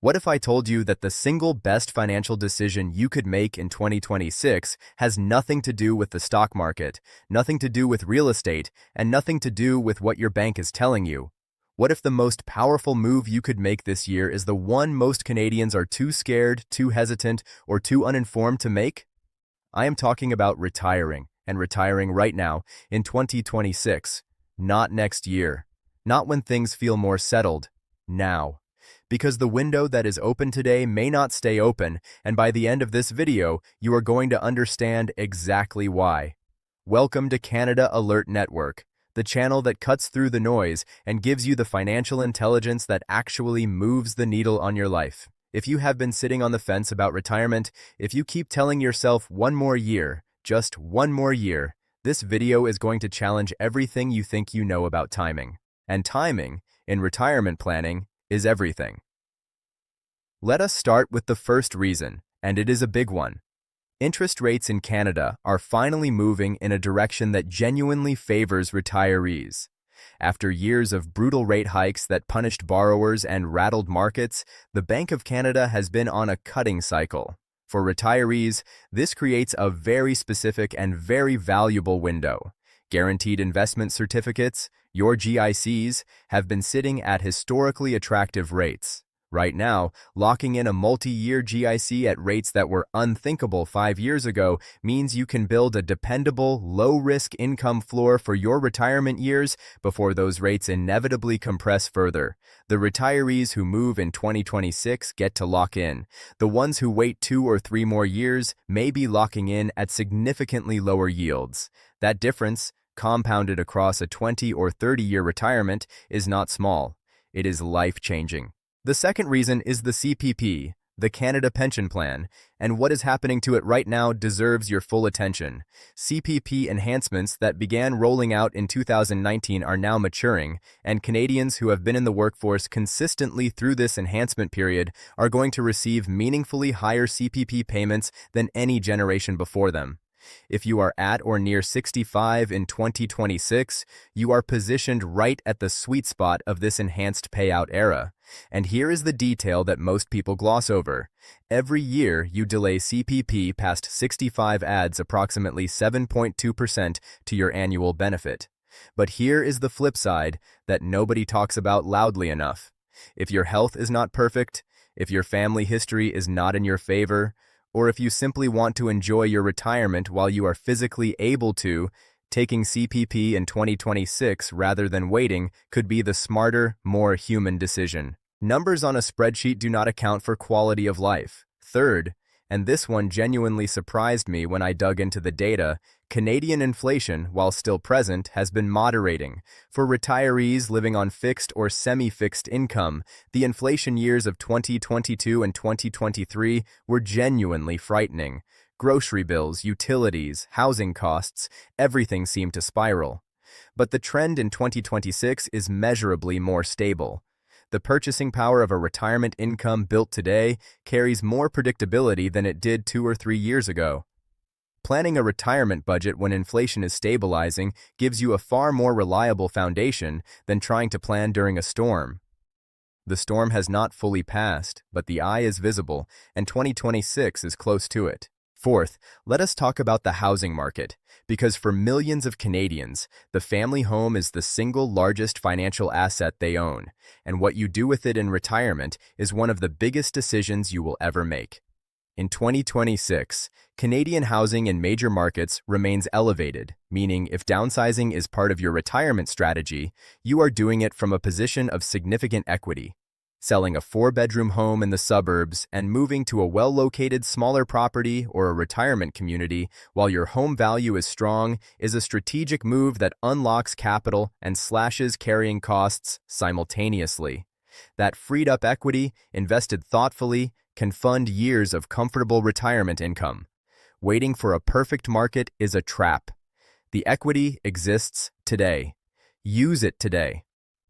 What if I told you that the single best financial decision you could make in 2026 has nothing to do with the stock market, nothing to do with real estate, and nothing to do with what your bank is telling you? What if the most powerful move you could make this year is the one most Canadians are too scared, too hesitant, or too uninformed to make? I am talking about retiring, and retiring right now, in 2026. Not next year. Not when things feel more settled. Now. Because the window that is open today may not stay open, and by the end of this video, you are going to understand exactly why. Welcome to Canada Alert Network, the channel that cuts through the noise and gives you the financial intelligence that actually moves the needle on your life. If you have been sitting on the fence about retirement, if you keep telling yourself one more year, just one more year, this video is going to challenge everything you think you know about timing. And timing, in retirement planning, is everything. Let us start with the first reason, and it is a big one. Interest rates in Canada are finally moving in a direction that genuinely favors retirees. After years of brutal rate hikes that punished borrowers and rattled markets, the Bank of Canada has been on a cutting cycle. For retirees, this creates a very specific and very valuable window. Guaranteed investment certificates, your GICs, have been sitting at historically attractive rates. Right now, locking in a multi-year GIC at rates that were unthinkable 5 years ago means you can build a dependable, low-risk income floor for your retirement years before those rates inevitably compress further. The retirees who move in 2026 get to lock in. The ones who wait 2 or 3 more years may be locking in at significantly lower yields. That difference, compounded across a 20 or 30-year retirement, is not small. It is life-changing. The second reason is the CPP, the Canada Pension Plan, and what is happening to it right now deserves your full attention. CPP enhancements that began rolling out in 2019 are now maturing, and Canadians who have been in the workforce consistently through this enhancement period are going to receive meaningfully higher CPP payments than any generation before them. If you are at or near 65 in 2026, you are positioned right at the sweet spot of this enhanced payout era. And here is the detail that most people gloss over. Every year you delay CPP past 65 adds approximately 7.2% to your annual benefit. But here is the flip side that nobody talks about loudly enough. If your health is not perfect, if your family history is not in your favor, or if you simply want to enjoy your retirement while you are physically able to, taking CPP in 2026 rather than waiting could be the smarter, more human decision. Numbers on a spreadsheet do not account for quality of life. Third, and this one genuinely surprised me when I dug into the data, Canadian inflation, while still present, has been moderating. For retirees living on fixed or semi-fixed income, the inflation years of 2022 and 2023 were genuinely frightening. Grocery bills, utilities, housing costs, everything seemed to spiral. But the trend in 2026 is measurably more stable. The purchasing power of a retirement income built today carries more predictability than it did 2 or 3 years ago. Planning a retirement budget when inflation is stabilizing gives you a far more reliable foundation than trying to plan during a storm. The storm has not fully passed, but the eye is visible, and 2026 is close to it. Fourth, let us talk about the housing market, because for millions of Canadians, the family home is the single largest financial asset they own, and what you do with it in retirement is one of the biggest decisions you will ever make. In 2026, Canadian housing in major markets remains elevated, meaning if downsizing is part of your retirement strategy, you are doing it from a position of significant equity. Selling a 4-bedroom home in the suburbs and moving to a well-located smaller property or a retirement community while your home value is strong is a strategic move that unlocks capital and slashes carrying costs simultaneously. That freed-up equity, invested thoughtfully, can fund years of comfortable retirement income. Waiting for a perfect market is a trap. The equity exists today. Use it today.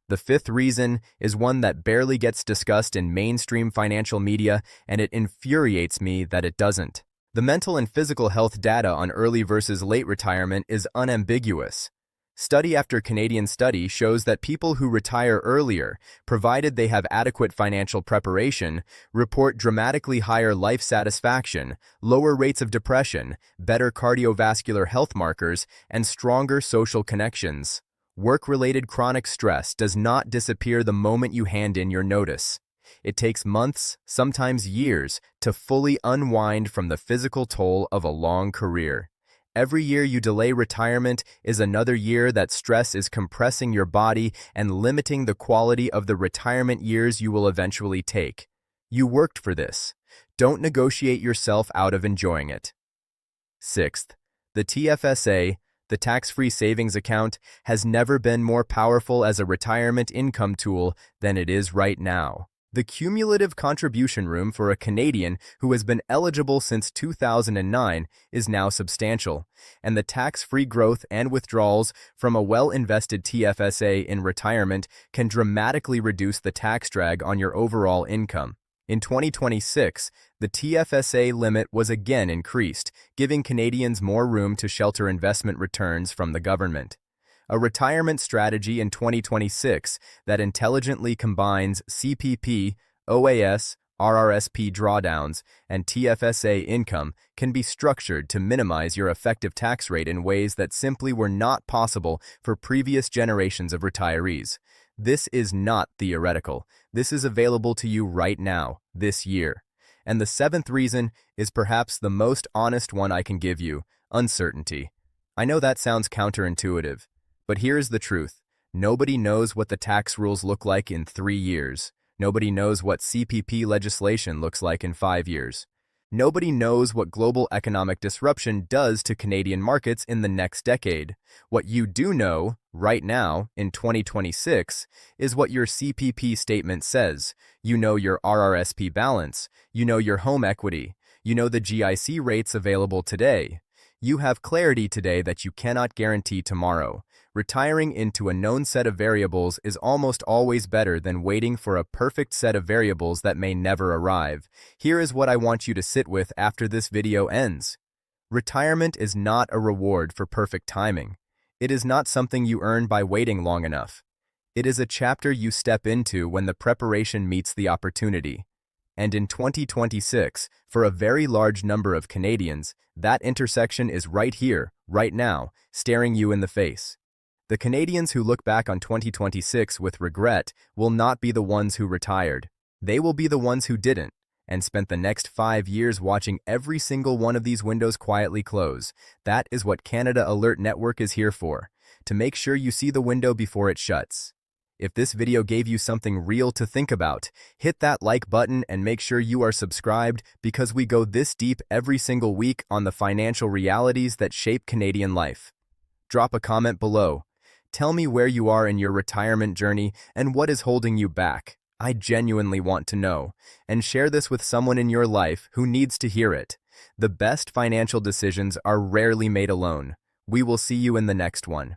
The fifth reason is one that barely gets discussed in mainstream financial media, and it infuriates me that it doesn't. The mental and physical health data on early versus late retirement is unambiguous. Study after Canadian study shows that people who retire earlier, provided they have adequate financial preparation, report dramatically higher life satisfaction, lower rates of depression, better cardiovascular health markers, and stronger social connections. Work-related chronic stress does not disappear the moment you hand in your notice. It takes months, sometimes years, to fully unwind from the physical toll of a long career. Every year you delay retirement is another year that stress is compressing your body and limiting the quality of the retirement years you will eventually take. You worked for this. Don't negotiate yourself out of enjoying it. Sixth, the TFSA, the tax-free savings account, has never been more powerful as a retirement income tool than it is right now. The cumulative contribution room for a Canadian who has been eligible since 2009 is now substantial, and the tax-free growth and withdrawals from a well-invested TFSA in retirement can dramatically reduce the tax drag on your overall income. In 2026, the TFSA limit was again increased, giving Canadians more room to shelter investment returns from the government. A retirement strategy in 2026 that intelligently combines CPP, OAS, RRSP drawdowns, and TFSA income can be structured to minimize your effective tax rate in ways that simply were not possible for previous generations of retirees. This is not theoretical. This is available to you right now, this year. And the seventh reason is perhaps the most honest one I can give you: uncertainty. I know that sounds counterintuitive, but here's the truth. Nobody knows what the tax rules look like in 3 years. Nobody knows what CPP legislation looks like in 5 years. Nobody knows what global economic disruption does to Canadian markets in the next decade. What you do know, right now, in 2026, is what your CPP statement says. You know your RRSP balance. You know your home equity. You know the GIC rates available today. You have clarity today that you cannot guarantee tomorrow. Retiring into a known set of variables is almost always better than waiting for a perfect set of variables that may never arrive. Here is what I want you to sit with after this video ends. Retirement is not a reward for perfect timing. It is not something you earn by waiting long enough. It is a chapter you step into when the preparation meets the opportunity. And in 2026, for a very large number of Canadians, that intersection is right here, right now, staring you in the face. The Canadians who look back on 2026 with regret will not be the ones who retired. They will be the ones who didn't, and spent the next 5 years watching every single one of these windows quietly close. That is what Canada Alert Network is here for, to make sure you see the window before it shuts. If this video gave you something real to think about, hit that like button and make sure you are subscribed, because we go this deep every single week on the financial realities that shape Canadian life. Drop a comment below. Tell me where you are in your retirement journey and what is holding you back. I genuinely want to know. And share this with someone in your life who needs to hear it. The best financial decisions are rarely made alone. We will see you in the next one.